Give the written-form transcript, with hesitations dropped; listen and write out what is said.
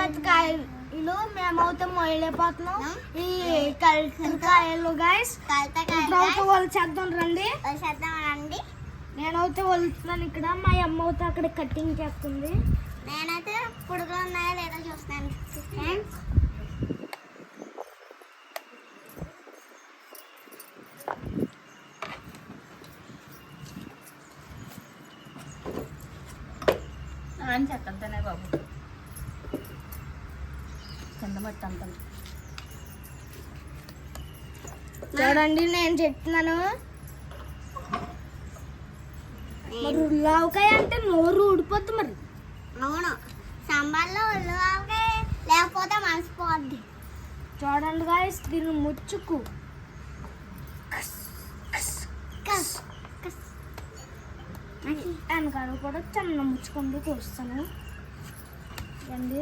పెద్ద కాయలు మేమైతే మొయలేకపోతున్నాం. ఈ కాయలు గైస్ వాళ్ళు చేద్దాం రండి. నేనైతే వలుతున్నాను ఇక్కడ, మా అమ్మ అయితే అక్కడ కటింగ్ చేస్తుంది. నేనైతే పొడుగులు ఉన్నాయో లేదో చూస్తాను. అని చెత్తంతనే బాబు కింద మట్టి అంతా. చూడండి నేను చెప్తున్నాను, మరి ఉల్లావకాయ అంటే నోరు ఊడిపోద్ది. మరి అవును, సాంబార్లో ఉల్లిపాయ లేకపోతే మనసిపోద్ది. చూడండి గాయస్, దీన్ని ముచ్చుకు వెనకాల కూడా చిన్న ముచ్చుకుంటూ కోస్తాను. అండి